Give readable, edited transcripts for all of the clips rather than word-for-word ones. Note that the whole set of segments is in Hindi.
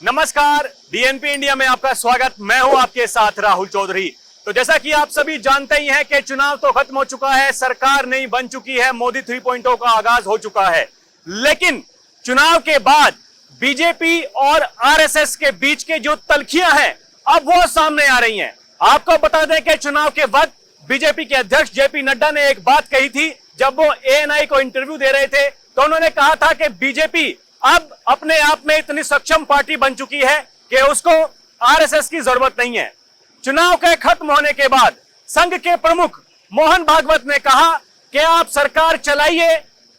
नमस्कार, डीएनपी इंडिया में आपका स्वागत। मैं हूं आपके साथ राहुल चौधरी। तो जैसा कि आप सभी जानते ही हैं कि चुनाव तो खत्म हो चुका है, सरकार नई बन चुकी है, मोदी 3.0 का आगाज हो चुका है। लेकिन चुनाव के बाद बीजेपी और आरएसएस के बीच के जो तल्खियां हैं अब वो सामने आ रही हैं। आपको बता दें कि चुनाव के वक्त बीजेपी के अध्यक्ष जेपी नड्डा ने एक बात कही थी। जब वो एएनआई को इंटरव्यू दे रहे थे तो उन्होंने कहा था कि बीजेपी अब अपने आप में इतनी सक्षम पार्टी बन चुकी है कि उसको आरएसएस की जरूरत नहीं है। चुनाव के खत्म होने के बाद संघ के प्रमुख मोहन भागवत ने कहा कि आप सरकार चलाइए,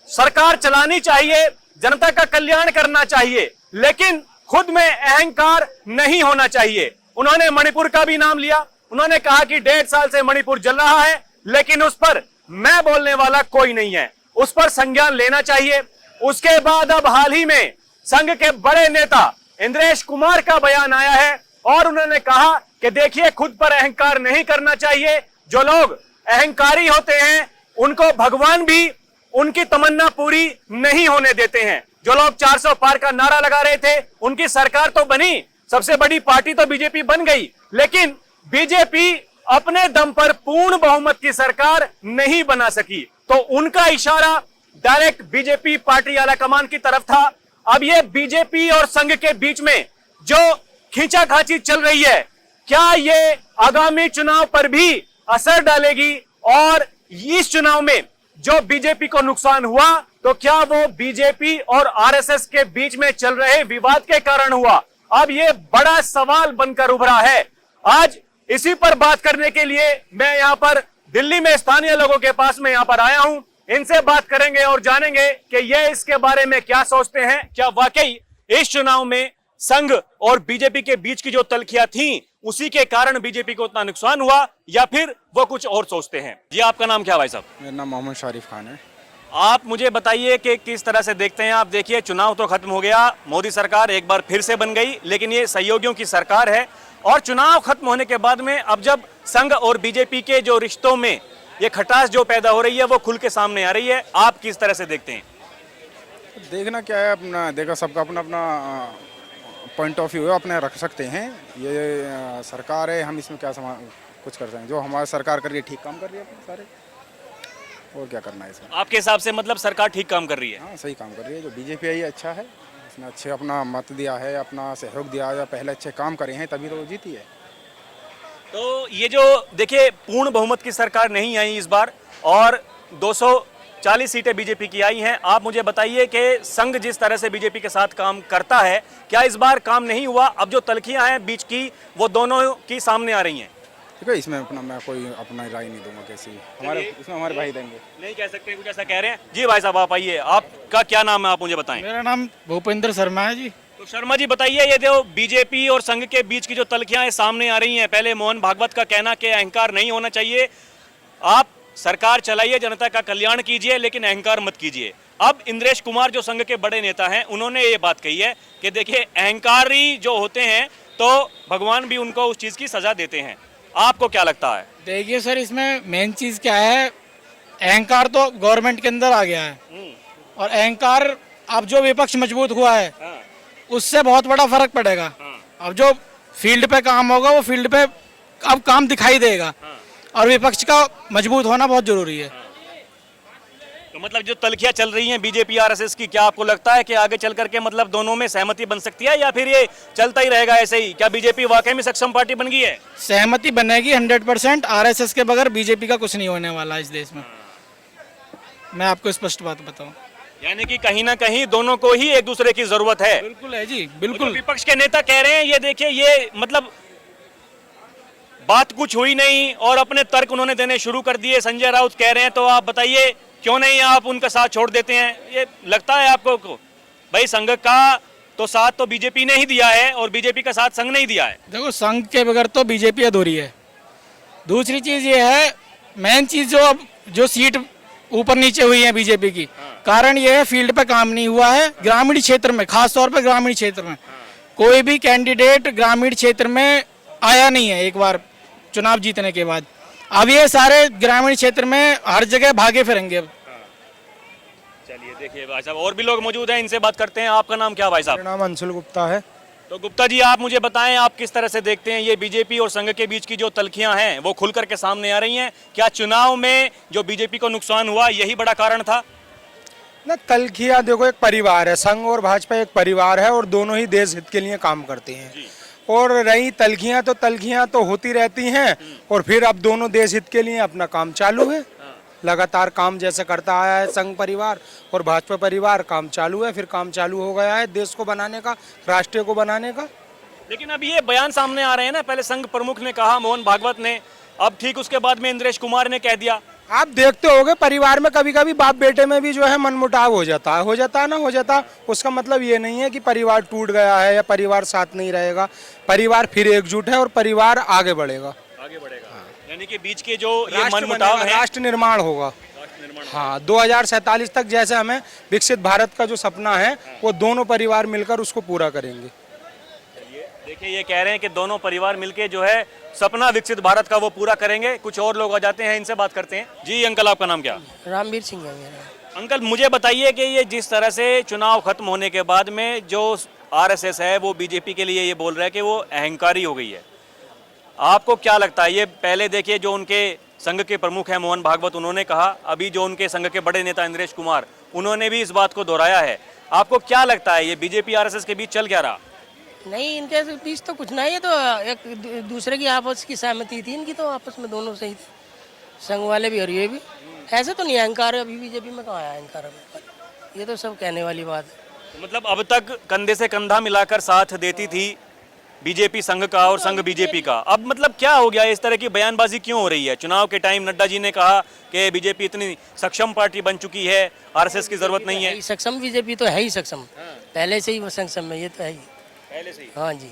सरकार चलानी चाहिए, जनता का कल्याण करना चाहिए, लेकिन खुद में अहंकार नहीं होना चाहिए। उन्होंने मणिपुर का भी नाम लिया। उन्होंने कहा कि 1.5 साल से मणिपुर जल रहा है, लेकिन उस पर मैं बोलने वाला कोई नहीं है, उस पर संज्ञान लेना चाहिए। उसके बाद अब हाल ही में संघ के बड़े नेता इंद्रेश कुमार का बयान आया है और उन्होंने कहा कि देखिए, खुद पर अहंकार नहीं करना चाहिए। जो लोग अहंकारी होते हैं उनको भगवान भी उनकी तमन्ना पूरी नहीं होने देते हैं। जो लोग 400 पार का नारा लगा रहे थे, उनकी सरकार तो बनी, सबसे बड़ी पार्टी तो बीजेपी बन गई, लेकिन बीजेपी अपने दम पर पूर्ण बहुमत की सरकार नहीं बना सकी। तो उनका इशारा डायरेक्ट बीजेपी पार्टी आला कमान की तरफ था। अब ये बीजेपी और संघ के बीच में जो खींचाखाची चल रही है, क्या ये आगामी चुनाव पर भी असर डालेगी? और इस चुनाव में जो बीजेपी को नुकसान हुआ तो क्या वो बीजेपी और आरएसएस के बीच में चल रहे विवाद के कारण हुआ? अब ये बड़ा सवाल बनकर उभरा है। आज इसी पर बात करने के लिए मैं यहाँ पर दिल्ली में स्थानीय लोगों के पास में यहाँ पर आया हूँ। इनसे बात करेंगे और जानेंगे कि ये इसके बारे में क्या सोचते हैं। क्या वाकई इस चुनाव में संघ और बीजेपी के बीच की जो तल्खियां थी उसी के कारण बीजेपी को उतना नुकसान हुआ, या फिर वो कुछ और सोचते हैं? जी, आपका नाम क्या भाई साहब? मेरा नाम मोहम्मद शारिफ खान है। आप मुझे बताइए कि किस तरह से देखते हैं आप। देखिए, चुनाव तो खत्म हो गया, मोदी सरकार एक बार फिर से बन गई, लेकिन ये सहयोगियों की सरकार है और चुनाव खत्म होने के बाद में अब जब संघ और बीजेपी के जो रिश्तों में ये खटास जो पैदा हो रही है वो खुल के सामने आ रही है। आप किस तरह से देखते हैं? देखना क्या है, अपना देखा, सबका अपना अपना पॉइंट ऑफ व्यू है, अपने रख सकते हैं। ये सरकार है, हम इसमें क्या कुछ कर सकते हैं? जो हमारी सरकार कर रही है ठीक काम कर रही है अपने सारे, और क्या करना है इसमें? आपके हिसाब से मतलब सरकार ठीक काम कर रही है? हाँ, सही काम कर रही है। जो बीजेपी आई अच्छा है, उसने अच्छे अपना मत दिया है, अपना सहयोग दिया है, पहले अच्छे काम करे हैं तभी तो वो जीती है। तो ये जो देखिए, पूर्ण बहुमत की सरकार नहीं आई इस बार और 240 सीटें बीजेपी की आई हैं। आप मुझे बताइए कि संघ जिस तरह से बीजेपी के साथ काम करता है, क्या इस बार काम नहीं हुआ? अब जो तल्खियां हैं बीच की वो दोनों की सामने आ रही हैं। ठीक है, इसमें अपना मैं कोई अपना राय नहीं दूंगा। कैसी इसमें हमारे भाई देंगे, नहीं कह सकते, कुछ ऐसा कह रहे हैं। जी भाई साहब, आप आइए, आपका क्या नाम है, आप मुझे बताएं। मेरा नाम भूपेंद्र शर्मा है जी। तो शर्मा जी बताइए, ये जो बीजेपी और संघ के बीच की जो तल्खियां सामने आ रही हैं, पहले मोहन भागवत का कहना कि अहंकार नहीं होना चाहिए, आप सरकार चलाइए, जनता का कल्याण कीजिए, लेकिन अहंकार मत कीजिए। अब इंद्रेश कुमार जो संघ के बड़े नेता हैं, उन्होंने ये बात कही है कि देखिए, अहंकारी जो होते हैं तो भगवान भी उनको उस चीज की सजा देते हैं। आपको क्या लगता है? देखिए सर, इसमें मेन चीज़ क्या है, अहंकार तो गवर्नमेंट के अंदर आ गया है और अहंकार अब जो विपक्ष मजबूत हुआ है उससे बहुत बड़ा फर्क पड़ेगा। अब जो फील्ड पे काम होगा वो फील्ड पे अब काम दिखाई देगा और विपक्ष का मजबूत होना बहुत जरूरी है। तो मतलब जो तल्खियां चल रही हैं बीजेपी आरएसएस की, क्या आपको लगता है कि आगे चल करके मतलब दोनों में सहमति बन सकती है, या फिर ये चलता ही रहेगा ऐसे ही? क्या बीजेपी वाकई में सक्षम पार्टी बन गई है? सहमति बनेगी 100%। आरएसएस के बगैर बीजेपी का कुछ नहीं होने वाला इस देश में, मैं आपको स्पष्ट बात बताऊं। यानी कि कहीं ना कहीं दोनों को ही एक दूसरे की जरूरत है। बिल्कुल है जी, बिल्कुल। विपक्ष के नेता कह रहे हैं, ये देखिए, ये मतलब बात कुछ हुई नहीं और अपने तर्क उन्होंने देने शुरू कर दिए, संजय राउत कह रहे हैं। तो आप बताइए, क्यों नहीं आप उनका साथ छोड़ देते हैं? ये लगता है आपको को? भाई, संघ का तो साथ तो बीजेपी ने ही दिया है और बीजेपी का साथ संघ नहीं दिया है। देखो, संघ के बगैर तो बीजेपी अधूरी है। दूसरी चीज ये है, मेन चीज जो सीट ऊपर नीचे हुई है बीजेपी की, कारण ये है फील्ड पे काम नहीं हुआ है। ग्रामीण क्षेत्र में, खास तौर पे ग्रामीण क्षेत्र में कोई भी कैंडिडेट ग्रामीण क्षेत्र में आया नहीं है एक बार चुनाव जीतने के बाद। अब ये सारे ग्रामीण क्षेत्र में हर जगह भागे फिरेंगे। चलिए देखिए भाई साहब, और भी लोग मौजूद हैं, इनसे बात करते हैं। आपका नाम क्या भाई साहब? मेरा नाम अंशुल गुप्ता है। तो गुप्ता जी आप मुझे बताएं, आप किस तरह से देखते हैं ये बीजेपी और संघ के बीच की जो तल्खियां हैं वो खुल करके सामने आ रही हैं? क्या चुनाव में जो बीजेपी को नुकसान हुआ यही बड़ा कारण था? ना तल्खिया देखो, एक परिवार है, संघ और भाजपा एक परिवार है और दोनों ही देश हित के लिए काम करते हैं। और रही तल्खियां तो होती रहती हैं और फिर अब दोनों देश हित के लिए अपना काम चालू है। लगातार काम जैसे करता आया है संघ परिवार और भाजपा परिवार, काम चालू है, फिर काम चालू हो गया है देश को बनाने का, राष्ट्र को बनाने का। लेकिन अब ये बयान सामने आ रहे हैं ना, पहले संघ प्रमुख ने कहा, मोहन भागवत ने, अब ठीक उसके बाद में इंद्रेश कुमार ने कह दिया। आप देखते होगे परिवार में कभी कभी बाप बेटे में भी जो है मनमुटाव हो जाता है ना हो जाता। उसका मतलब ये नहीं है कि परिवार टूट गया है या परिवार साथ नहीं रहेगा। परिवार फिर एकजुट है और परिवार आगे बढ़ेगा। यानी कि बीच के जो ये मनमुटाव है, राष्ट्र निर्माण होगा। हाँ, 2047 तक जैसे हमें विकसित भारत का जो सपना है वो दोनों परिवार मिलकर उसको पूरा करेंगे। देखिए ये कह रहे हैं कि दोनों परिवार मिलके जो है सपना विकसित भारत का वो पूरा करेंगे। कुछ और लोग आ जाते हैं, इनसे बात करते हैं। जी अंकल, आपका नाम क्या? रामवीर सिंह है मेरा। अंकल मुझे बताइए कि ये जिस तरह से चुनाव खत्म होने के बाद में जो आरएसएस है वो बीजेपी के लिए ये बोल रहा है कि वो अहंकारी हो गई है, आपको क्या लगता है? ये पहले देखिए जो उनके संघ के प्रमुख हैं मोहन भागवत, उन्होंने कहा, अभी जो उनके संघ के बड़े नेता इंद्रेश कुमार, उन्होंने भी इस बात को दोहराया है। आपको क्या लगता है ये बीजेपी आरएसएस के बीच चल क्या रहा? नहीं, इनके बीच तो कुछ नहीं है, तो एक दूसरे की आपस की सहमति थी इनकी, तो आपस में दोनों सही थे, संघ वाले भी और ये भी। ऐसे तो नहीं अहंकार है, अभी बीजेपी में कहाँ है अहंकार? ये तो सब कहने वाली बात है। मतलब अब तक कंधे से कंधा मिलाकर साथ देती थी बीजेपी संघ का और संघ बीजेपी का, अब मतलब क्या हो गया? इस तरह की बयानबाजी क्यों हो रही है? चुनाव के टाइम नड्डा जी ने कहा कि बीजेपी इतनी सक्षम पार्टी बन चुकी है, आरएसएस की जरूरत नहीं है। सक्षम बीजेपी तो है ही सक्षम, पहले से ही वो सक्षम है, ये तो है ही पहले से ही। हाँ जी,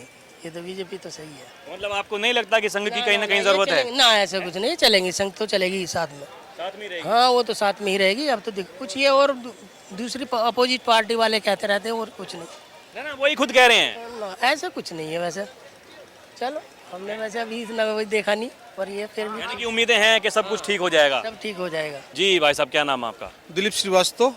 ये तो बीजेपी तो सही है। मतलब आपको नहीं लगता कि संघ की कहीं ना कहीं जरूरत है? ना, ऐसा कुछ नहीं, चलेंगे संघ तो चलेगी ही साथ में। साथ में रहेगी। हाँ, वो तो साथ में ही रहेगी। अब तो देखो कुछ ये और दूसरी अपोजिट पार्टी वाले कहते रहते हैं और कुछ नहीं। ना वही खुद कह रहे हैं। ना, ऐसा कुछ नहीं है वैसे। चलो, हमने वैसे अभी इतना देखा नहीं, पर ये फिर भी यानी कि उम्मीदें हैं कि सब कुछ ठीक हो जाएगा। सब ठीक हो जाएगा। जी भाई साहब, क्या नाम है आपका? दिलीप श्रीवास्तव।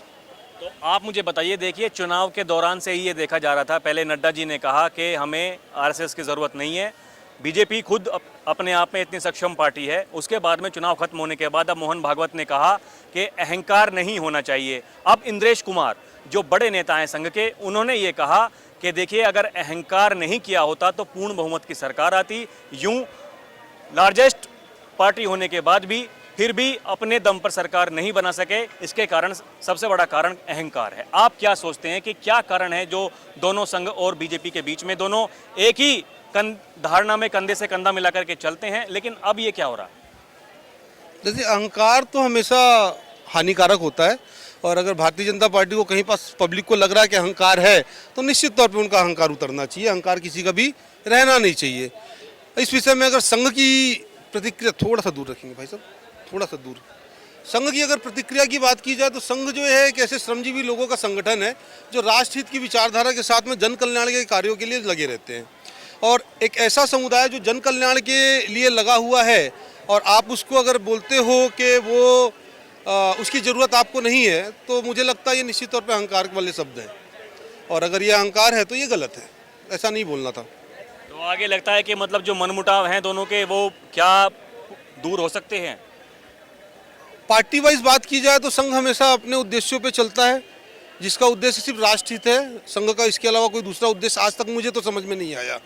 तो आप मुझे बताइए, देखिए चुनाव के दौरान से ही ये देखा जा रहा था, पहले नड्डा जी ने कहा कि हमें आरएसएस की ज़रूरत नहीं है, बीजेपी खुद अपने आप में इतनी सक्षम पार्टी है। उसके बाद में चुनाव खत्म होने के बाद अब मोहन भागवत ने कहा कि अहंकार नहीं होना चाहिए। अब इंद्रेश कुमार जो बड़े नेता हैं संघ के, उन्होंने ये कहा कि देखिए अगर अहंकार नहीं किया होता तो पूर्ण बहुमत की सरकार आती। यूं लार्जेस्ट पार्टी होने के बाद भी फिर भी अपने दम पर सरकार नहीं बना सके, इसके कारण सबसे बड़ा कारण अहंकार है। आप क्या सोचते हैं कि क्या कारण है जो दोनों संघ और बीजेपी के बीच में, दोनों एक ही धारणा में कंधे से कंधा मिलाकर के चलते हैं, लेकिन अब ये क्या हो रहा है? जैसे अहंकार तो हमेशा हानिकारक होता है, और अगर भारतीय जनता पार्टी को कहीं पास पब्लिक को लग रहा है कि अहंकार है तो निश्चित तौर पे उनका अहंकार उतरना चाहिए। अहंकार किसी का भी रहना नहीं चाहिए। इस विषय में अगर संघ की प्रतिक्रिया, थोड़ा सा दूर रखेंगे भाई साहब, थोड़ा सा दूर। संघ की अगर प्रतिक्रिया की बात की जाए तो संघ जो है एक ऐसे श्रमजीवी लोगों का संगठन है जो राष्ट्रहित की विचारधारा के साथ में जन कल्याण के कार्यों के लिए लगे रहते हैं, और एक ऐसा समुदाय जो जन कल्याण के लिए लगा हुआ है, और आप उसको अगर बोलते हो कि वो उसकी ज़रूरत आपको नहीं है, तो मुझे लगता है ये निश्चित तौर पे अहंकार वाले शब्द हैं, और अगर ये अहंकार है तो ये गलत है, ऐसा नहीं बोलना था। तो आगे लगता है कि मतलब जो मनमुटाव हैं दोनों के, वो क्या दूर हो सकते हैं? पार्टी वाइज बात की जाए तो संघ हमेशा अपने उद्देश्यों पे चलता है, जिसका उद्देश्य सिर्फ राष्ट्रहित है। संघ का इसके अलावा कोई दूसरा उद्देश्य आज तक मुझे तो समझ में नहीं आया।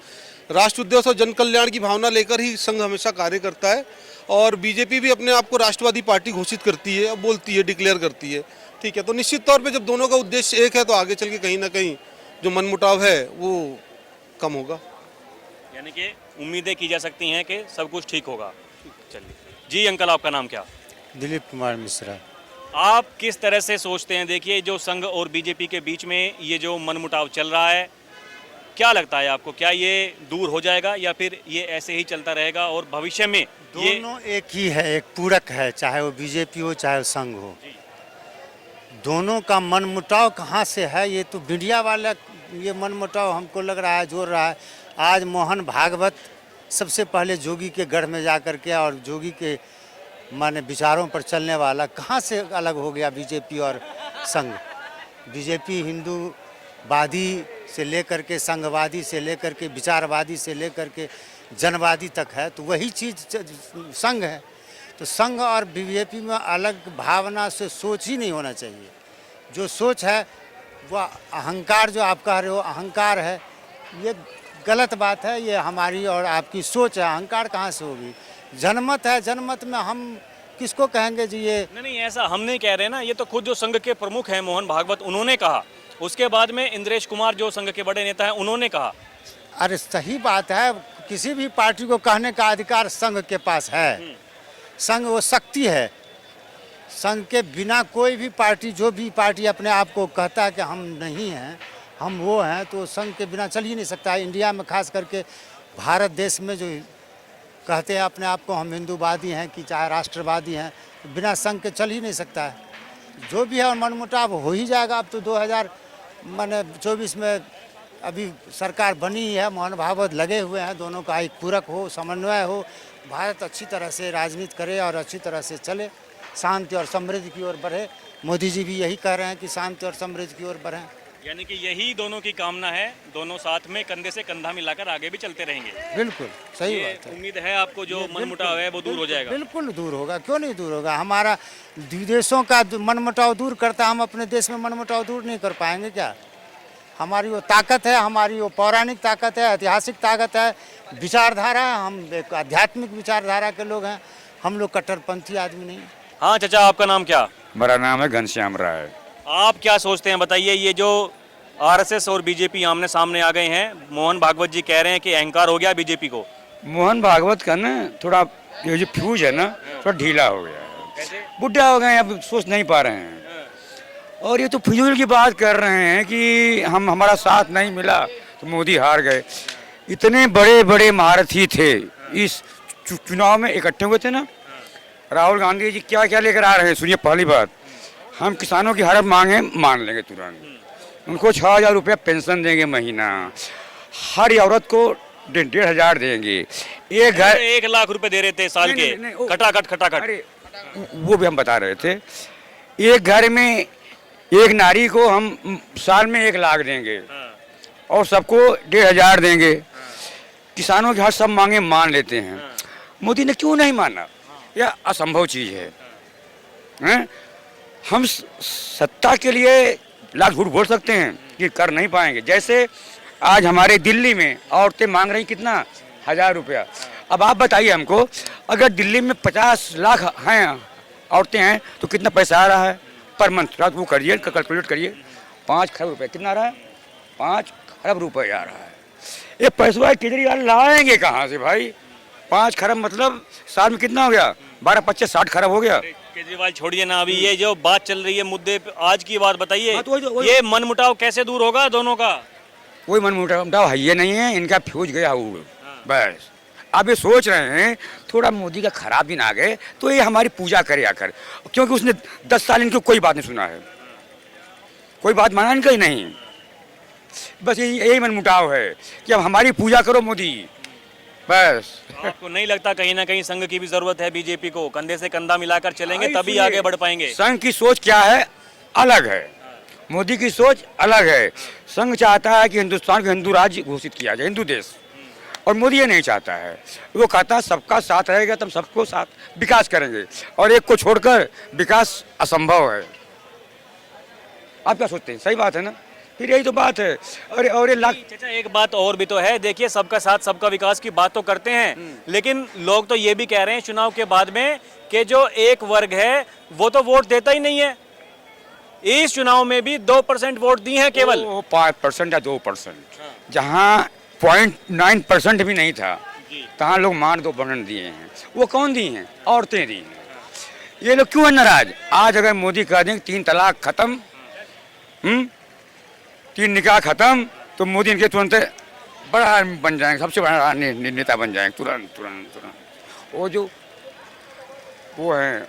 राष्ट्र उद्देश्य और जन कल्याण की भावना लेकर ही संघ हमेशा कार्य करता है, और बीजेपी भी अपने आप को राष्ट्रवादी पार्टी घोषित करती है, बोलती है, डिक्लेयर करती है। ठीक है, तो निश्चित तौर पे जब दोनों का उद्देश्य एक है तो आगे चल के कहीं ना कहीं जो मनमुटाव है वो कम होगा। यानी कि उम्मीदें की जा सकती हैं कि सब कुछ ठीक होगा। चलिए जी अंकल, आपका नाम क्या? दिलीप कुमार मिश्रा। आप किस तरह से सोचते हैं, देखिए जो संघ और बीजेपी के बीच में ये जो मनमुटाव चल रहा है, क्या लगता है आपको, क्या ये दूर हो जाएगा या फिर ये ऐसे ही चलता रहेगा और भविष्य में ये दोनों एक ही है, एक पूरक है, चाहे वो बीजेपी हो चाहे वो संघ हो। दोनों का मनमुटाव कहाँ से है? ये तो मीडिया वाला ये मनमुटाव हमको लग रहा है जोड़ रहा है। आज मोहन भागवत सबसे पहले जोगी के गढ़ में जा कर के, और जोगी के माने विचारों पर चलने वाला, कहाँ से अलग हो गया बीजेपी और संघ? बीजेपी हिंदूवादी से लेकर के संघवादी से लेकर के विचारवादी से लेकर के जनवादी तक है, तो वही चीज़ संघ है। तो संघ और बीजेपी में अलग भावना से सोच ही नहीं होना चाहिए। जो सोच है वो अहंकार, जो आप कह रहे हो अहंकार है, ये गलत बात है। ये हमारी और आपकी सोच है, अहंकार कहाँ से होगी? जनमत है, जनमत में हम किसको कहेंगे जी ये? नहीं, ऐसा हम नहीं कह रहे ना, ये तो खुद जो संघ के प्रमुख हैं मोहन भागवत, उन्होंने कहा। उसके बाद में इंद्रेश कुमार जो संघ के बड़े नेता हैं, उन्होंने कहा। अरे सही बात है, किसी भी पार्टी को कहने का अधिकार संघ के पास है। संघ वो शक्ति है। संघ के बिना कोई भी पार्टी, जो भी पार्टी अपने आप को कहता है कि हम नहीं हैं, हम वो हैं, तो संघ के बिना चल ही नहीं सकता। इंडिया में खास करके भारत देश में जो कहते हैं अपने आप को हम हिंदूवादी हैं कि चाहे राष्ट्रवादी हैं, बिना संघ के चल ही नहीं सकता है। जो भी है और मनमुटाव हो ही जाएगा। अब तो 2024 में अभी सरकार बनी ही है, मोहन भागवत लगे हुए हैं, दोनों का एक पूरक हो, समन्वय हो, भारत अच्छी तरह से राजनीति करे और अच्छी तरह से चले, शांति और समृद्धि की ओर बढ़े। मोदी जी भी यही कह रहे हैं कि शांति और समृद्धि की ओर बढ़ें। यानी कि यही दोनों की कामना है, दोनों साथ में कंधे से कंधा मिलाकर आगे भी चलते रहेंगे। बिल्कुल सही बात है। उम्मीद है आपको जो मनमुटाव है वो दूर हो जाएगा। बिल्कुल दूर होगा, क्यों नहीं दूर होगा? हमारा विदेशों का मनमुटाव दूर करता, हम अपने देश में मनमुटाव दूर नहीं कर पाएंगे क्या? हमारी वो ताकत है, हमारी वो पौराणिक ताकत है, ऐतिहासिक ताकत है, विचारधारा। हम एक आध्यात्मिक विचारधारा के लोग हैं, हम लोग कट्टरपंथी आदमी नहीं। हाँ चाचा, आपका नाम क्या? मेरा नाम है घनश्याम राय। आप क्या सोचते हैं, बताइए। ये जो आरएसएस और बीजेपी आमने सामने आ गए हैं, मोहन भागवत जी कह रहे हैं कि अहंकार हो गया बीजेपी को। मोहन भागवत का ना थोड़ा ये जो फ्यूज है ना, थोड़ा ढीला हो गया है। बुढ़ा हो गए हैं, अब सोच नहीं पा रहे हैं। और ये तो फिजूल की बात कर रहे हैं कि हमारा साथ नहीं मिला तो मोदी हार गए। इतने बड़े बड़े महारथी थे इस चुनाव में इकट्ठे हुए थे ना। राहुल गांधी जी क्या क्या लेकर आ रहे हैं, सुनिए। पहली बात, हम किसानों की हर मांगे मान लेंगे तुरंत। उनको 6,000 रुपया पेंशन देंगे महीना। हर औरत को 1,500 देंगे। एक घर 1 लाख रुपए दे रहे थे साल के, खटाखट। अरे वो भी हम बता रहे थे। एक घर में एक नारी को हम साल में 1 लाख देंगे और सबको 1,500 देंगे। किसानों की हर सब मांगे मान लेते हैं। मोदी ने क्यों नहीं माना? यह असंभव चीज़ है। हम सत्ता के लिए लाख झूठ बोल सकते हैं कि कर नहीं पाएंगे। जैसे आज हमारे दिल्ली में औरतें मांग रही कितना, 1,000 रुपया। अब आप बताइए हमको, अगर दिल्ली में 50 लाख हैं औरतें हैं तो कितना पैसा आ रहा है पर मंथ? रात वो करिए, कैलकुलेट करिए। 5 खरब रुपये कितना आ रहा है? 5 खरब रुपये आ रहा है। ये पैसा केजरीवाल लाएंगे कहाँ से भाई? 5 खरब मतलब साल में कितना हो गया? 12-25 60 खरब हो गया। केजरीवाल छोड़िए ना, अभी ये जो बात चल रही है मुद्दे पे, आज की बात बताइए। हाँ, तो ये मनमुटाव कैसे दूर होगा दोनों का? कोई मनमुटाव है ये नहीं है, इनका फ्यूज गया हुआ बस। अब ये सोच रहे हैं थोड़ा मोदी का खराब दिन आ गए तो ये हमारी पूजा करे आकर, क्योंकि उसने 10 साल इनकी कोई बात नहीं सुना है, कोई बात माना इनका ही नहीं। बस यही मनमुटाव है कि अब हमारी पूजा करो मोदी, बस। आपको नहीं लगता कहीं ना कहीं संघ की भी जरूरत है? बीजेपी को कंधे से कंधा मिलाकर चलेंगे तभी आगे बढ़ पाएंगे। संघ की सोच क्या है, अलग है। मोदी की सोच अलग है। संघ चाहता है कि हिंदुस्तान को हिंदू राज्य घोषित किया जाए, हिंदू देश, और मोदी ये नहीं चाहता है। वो कहता है सबका साथ रहेगा तब सबको साथ विकास करेंगे, और एक को छोड़कर विकास असंभव है। आप क्या सोचते हैं? सही बात है ना? फिर यही तो बात है। और ये लाख चाचा, एक बात और भी तो है। देखिए, सबका साथ सबका विकास की बात तो करते हैं, लेकिन लोग तो ये भी कह रहे हैं चुनाव के बाद में कि जो एक वर्ग है वो तो वोट देता ही नहीं है। इस चुनाव में भी 2% वोट दी हैं केवल। 5% या 2%, जहाँ 0.9% भी नहीं था तहाँ लोग मान 2% दिए हैं। वो कौन दिए हैं? औरतें दी हैं। ये लोग क्यों है नाराज? आज अगर मोदी कह दें 3 तलाक खत्म, 3 निकाह खत्म, तो मोदी इनके तुरंत बड़ा बन जाएंगे, सबसे बड़ा नेता बन जाएंगे तुरंत। वो हैं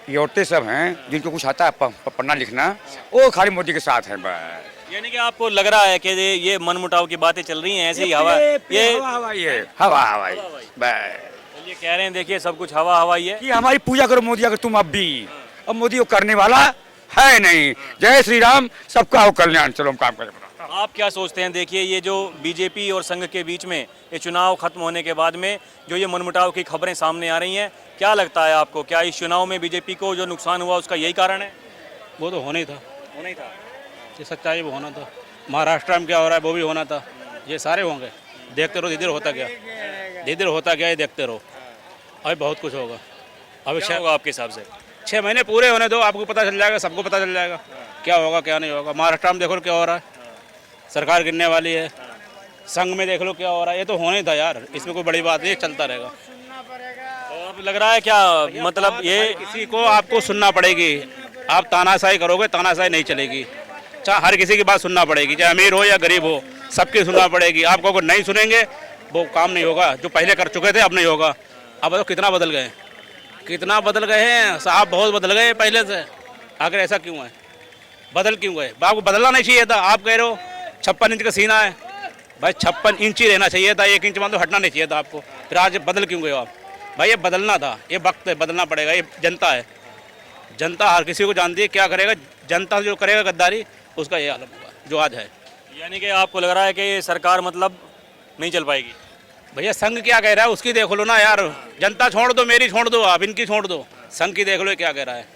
ये औरतें सब हैं जिनको कुछ आता है पढ़ना लिखना, वो खाली मोदी के साथ हैं बस। यानी कि आपको लग रहा है कि ये मनमुटाव की बातें चल रही हैं, ऐसे ही हवा हवा बस। ये कह रहे हैं देखिए सब कुछ हवा हवाई है कि हमारी पूजा करो मोदी। अगर तुम अब भी, अब मोदी वो करने वाला है नहीं। जय श्री राम, सबका हो कल्याण। चलो हम काम करें। आप क्या सोचते हैं? देखिए, ये जो बीजेपी और संघ के बीच में ये चुनाव खत्म होने के बाद में जो ये मनमुटाव की खबरें सामने आ रही हैं, क्या लगता है आपको? क्या इस चुनाव में बीजेपी को जो नुकसान हुआ उसका यही कारण है? वो तो होना ही था, होना ही था। ये सच्चाई वो होना था। महाराष्ट्र में क्या हो रहा है वो भी होना था, ये सारे होंगे। देखते रहो, धीरे धीरे होता गया, धीरे धीरे होता गया, ये देखते रहो। अभी बहुत कुछ होगा। अभी क्या होगा आपके हिसाब से? 6 महीने पूरे होने दो, आपको पता चल जाएगा, सबको पता चल जाएगा क्या होगा क्या नहीं होगा। महाराष्ट्र में देखो क्या हो रहा है, सरकार गिरने वाली है। संघ में देख लो क्या हो रहा है, ये तो होना ही था यार, इसमें कोई बड़ी बात नहीं, चलता रहेगा। तो अब लग रहा है क्या, मतलब ये किसी को आपको सुनना पड़ेगी। आप तानाशाही करोगे, तानाशाही नहीं चलेगी। चाहे हर किसी की बात सुनना पड़ेगी, चाहे अमीर हो या गरीब हो, सबकी सुनना पड़ेगी। आपको अगर नहीं सुनेंगे वो काम नहीं होगा। जो पहले कर चुके थे अब नहीं होगा। अब तो कितना बदल गए, कितना बदल गए हैं साहब, बहुत बदल गए पहले से। आखिर ऐसा क्यों है, बदल क्यों गए? आपको बदलना नहीं चाहिए था। आप कह रहे हो 56 इंच का सीना है, भाई 56 इंच ही रहना चाहिए था, 1 इंच मान तो हटना नहीं चाहिए था आपको। फिर आज बदल क्यों गए आप? भाई ये बदलना था, ये वक्त है, बदलना पड़ेगा। ये जनता है, जनता हर किसी को जानती है क्या करेगा। जनता जो करेगा गद्दारी, उसका ये आलम होगा जो आज है। यानी कि आपको लग रहा है कि ये सरकार मतलब नहीं चल पाएगी? भैया संघ क्या कह रहा है उसकी देख लो ना यार। जनता छोड़ दो, मेरी छोड़ दो, आप इनकी छोड़ दो, संघ की देख लो क्या कह रहा है।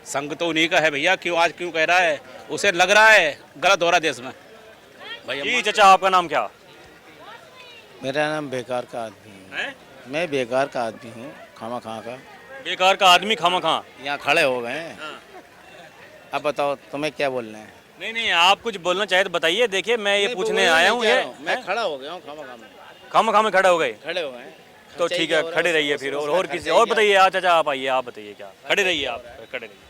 संघ तो उन्हीं का है भैया, क्यों आज क्यों कह रहा है? उसे लग रहा है गलत हो रहा है देश में। भैया जी चाचा, आपका नाम क्या? मेरा नाम बेकार का आदमी है। मैं बेकार का आदमी हूँ, खामा खा का। बेकार का आदमी खामखा यहाँ खड़े हो गए हैं। अब बताओ तुम्हें क्या बोलना है? नहीं नहीं, आप कुछ बोलना चाहे तो बताइए। देखिए, मैं ये पूछने आया हूँ, ये मैं खड़ा हो गया हूँ, खामा खा में खामखा में खड़े हो गए। खड़े हो गए हैं। तो ठीक है, खड़े रहिए फिर। और किसी और बताइए। चाचा आप आइए, आप बताइए क्या? खड़े रहिए, आप खड़े रहिए।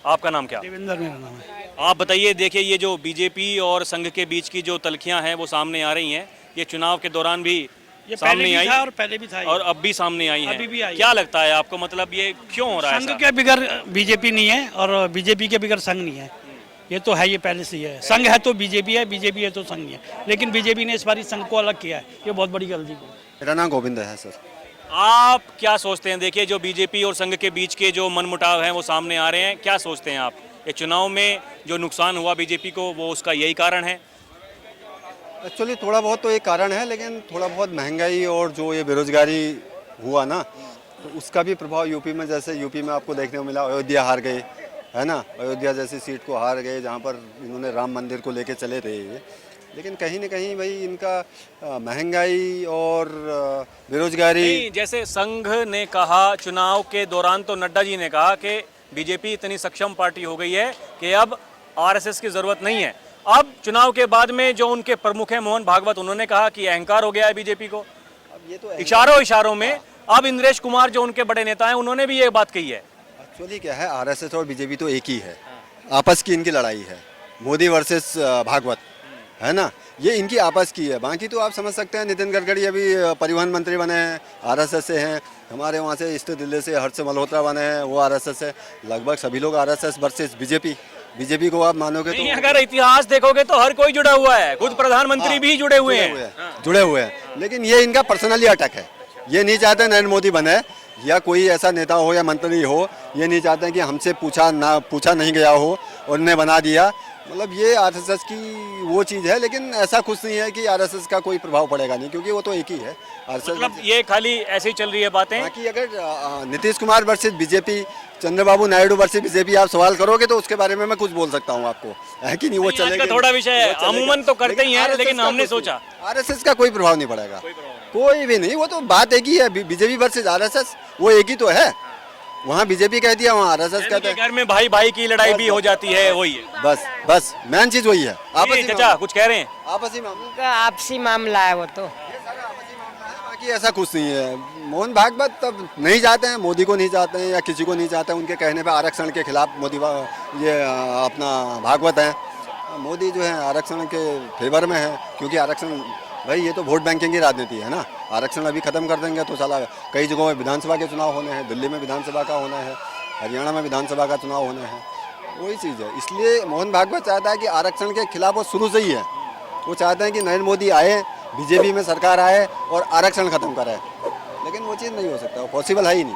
आपका नाम क्या? देवेंद्र मेरा नाम है। आप बताइए। देखिए, ये जो बीजेपी और संघ के बीच की जो तल्खियां हैं वो सामने आ रही हैं। ये चुनाव के दौरान भी सामने आई और पहले भी था और अब भी सामने आई अभी भी हैं। आई क्या लगता है आपको, मतलब ये क्यों हो रहा है? संघ ऐसा? के बिगर बीजेपी नहीं है और बीजेपी के बिगर संघ नहीं है। ये तो है, ये पहले से ही है। संघ है तो बीजेपी है, बीजेपी है तो संघ नहीं है। लेकिन बीजेपी ने इस बार संघ को अलग किया है, ये बहुत बड़ी गलती की। मेरा नाम गोविंद है सर। आप क्या सोचते हैं? देखिए, जो बीजेपी और संघ के बीच के जो मनमुटाव हैं वो सामने आ रहे हैं। क्या सोचते हैं आप? ये चुनाव में जो नुकसान हुआ बीजेपी को, वो उसका यही कारण है? एक्चुअली थोड़ा बहुत तो एक कारण है, लेकिन थोड़ा बहुत महंगाई और जो ये बेरोजगारी हुआ ना, तो उसका भी प्रभाव यूपी में, जैसे यूपी में आपको देखने को मिला, अयोध्या हार गए, है ना। अयोध्या जैसी सीट को हार गए जहाँ पर इन्होंने राम मंदिर को लेके चले थे ये। लेकिन कहीं ना कहीं भाई इनका महंगाई और बेरोजगारी। नहीं, जैसे संघ ने कहा चुनाव के दौरान, तो नड्डा जी ने कहा कि बीजेपी इतनी सक्षम पार्टी हो गई है कि अब आरएसएस की जरूरत नहीं है। अब चुनाव के बाद में जो उनके प्रमुख हैं मोहन भागवत, उन्होंने कहा कि अहंकार हो गया है बीजेपी को। अब ये तो इशारों में अब इंद्रेश कुमार जो उनके बड़े नेता हैं, उन्होंने भी ये बात कही है। एक्चुअली क्या है, आरएसएस और बीजेपी तो एक ही है, आपस की इनकी लड़ाई है। मोदी वर्सेस भागवत, है ना, ये इनकी आपस की है। बाकी तो आप समझ सकते हैं, नितिन गडकरी अभी परिवहन मंत्री बने हैं, आरएसएस से हैं। हमारे वहाँ से ईस्ट दिल्ली से हर्ष मल्होत्रा बने हैं, वो आरएसएस से। लगभग सभी लोग आरएसएस वर्सेस बीजेपी को आप मानोगे तो। नहीं, अगर इतिहास देखोगे तो हर कोई जुड़ा हुआ है, खुद प्रधानमंत्री भी जुड़े हुए हैं। लेकिन ये इनका पर्सनली अटैक है। ये नहीं चाहते नरेंद्र मोदी बने या कोई ऐसा नेता हो या मंत्री हो। ये नहीं चाहते कि हमसे पूछा नहीं गया हो और उन्हें बना दिया। मतलब ये आरएसएस की वो चीज़ है, लेकिन ऐसा कुछ नहीं है कि आरएसएस का कोई प्रभाव पड़ेगा नहीं, क्योंकि वो तो एक ही है आरएसएस। मतलब ये खाली ऐसे ही चल रही है बातें। बाकी अगर Nitish Kumar versus BJP, Chandrababu Naidu versus BJP आप सवाल करोगे तो उसके बारे में मैं कुछ बोल सकता हूँ आपको, है कि नहीं। वो चलेगा, थोड़ा विषय है, अमूमन तो करते ही हैं, लेकिन हमने सोचा आरएसएस का कोई प्रभाव नहीं पड़ेगा, कोई भी नहीं। वो तो बात एक ही है, बीजेपी वर्सेस आरएसएस, वो एक ही तो है। वहाँ बीजेपी कह दिया, वहाँ आरएसएस कहते हैं। घर में भाई भाई की लड़ाई भी हो जाती है, वही है। बस मेन चीज वही है। चाचा कुछ कह रहे हैं? आपसी मामला है वो तो। बाकी ऐसा कुछ नहीं है। मोहन भागवत तब नहीं चाहते हैं, मोदी को नहीं चाहते हैं या किसी को नहीं चाहते हैं। उनके कहने पे आरक्षण के खिलाफ मोदी ये अपना भागवत है। मोदी जो है आरक्षण के फेवर में है, क्योंकि आरक्षण भाई ये तो वोट बैंकिंग की राजनीति है ना। आरक्षण अभी खत्म कर देंगे तो साला कई जगहों में विधानसभा के चुनाव होने हैं, दिल्ली में विधानसभा का होना है, हरियाणा में विधानसभा का चुनाव होना है, वही चीज़ है। इसलिए मोहन भागवत चाहता है कि आरक्षण के खिलाफ वो शुरू से ही है। वो चाहते हैं कि नरेंद्र मोदी आए, बीजेपी में सरकार आए और आरक्षण खत्म कराए, लेकिन वो चीज़ नहीं हो सकता, वो पॉसिबल है ही नहीं।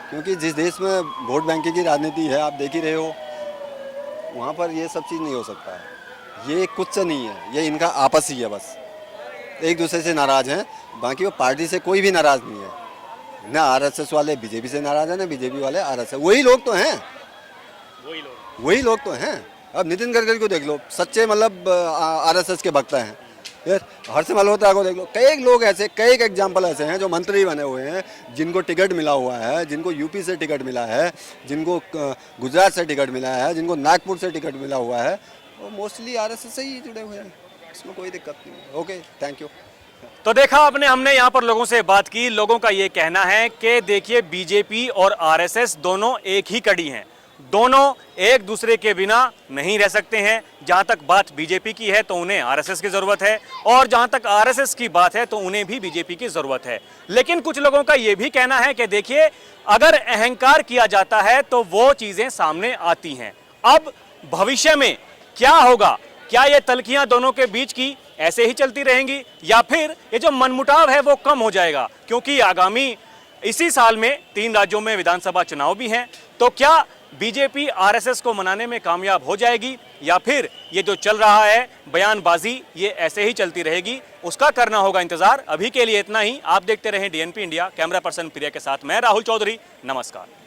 क्योंकि जिस देश में वोट बैंकिंग की राजनीति है, आप देख ही रहे हो, वहाँ पर ये सब चीज़ नहीं हो सकता है। ये कुछ से नहीं है, ये इनका आपस ही है, बस एक दूसरे से नाराज़ हैं। बाकी वो पार्टी से कोई भी नाराज़ नहीं है, ना आरएसएस वाले बीजेपी से नाराज़ हैं, ना बीजेपी वाले आरएसएस। वही लोग तो हैं, वही लोग तो हैं। अब नितिन गडकरी को देख लो, सच्चे मतलब आरएसएस के भक्त हैं। फिर हर्ष मल्होत्रा को देख लो, कई लोग ऐसे, कई एग्जाम्पल ऐसे हैं जो मंत्री बने हुए हैं, जिनको टिकट मिला हुआ है, जिनको यूपी से टिकट मिला है, जिनको गुजरात से टिकट मिला है, जिनको नागपुर से टिकट मिला हुआ है, वो मोस्टली आरएसएस से ही जुड़े हुए हैं। इसमें कोई दिक्कत नहीं। Okay, thank you. तो देखा आपने, हमने यहाँ पर लोगों से बात की। लोगों का ये कहना है कि देखिए, बीजेपी और आरएसएस दोनों एक ही कड़ी हैं, दोनों एक दूसरे के बिना नहीं रह सकते हैं। जहां तक बात बीजेपी की है तो उन्हें आरएसएस की जरूरत है, और जहां तक आरएसएस की बात है तो उन्हें भी बीजेपी की जरूरत है। लेकिन कुछ लोगों का यह भी कहना है कि देखिए, अगर अहंकार किया जाता है तो वो चीजें सामने आती हैं। अब भविष्य में क्या होगा? क्या ये तल्खियां दोनों के बीच की ऐसे ही चलती रहेंगी, या फिर ये जो मनमुटाव है वो कम हो जाएगा? क्योंकि आगामी इसी साल में 3 राज्यों में विधानसभा चुनाव भी हैं। तो क्या बीजेपी आरएसएस को मनाने में कामयाब हो जाएगी, या फिर ये जो चल रहा है बयानबाजी, ये ऐसे ही चलती रहेगी? उसका करना होगा इंतजार। अभी के लिए इतना ही। आप देखते रहें डीएनपी इंडिया। कैमरा पर्सन प्रिया के साथ मैं राहुल चौधरी। नमस्कार।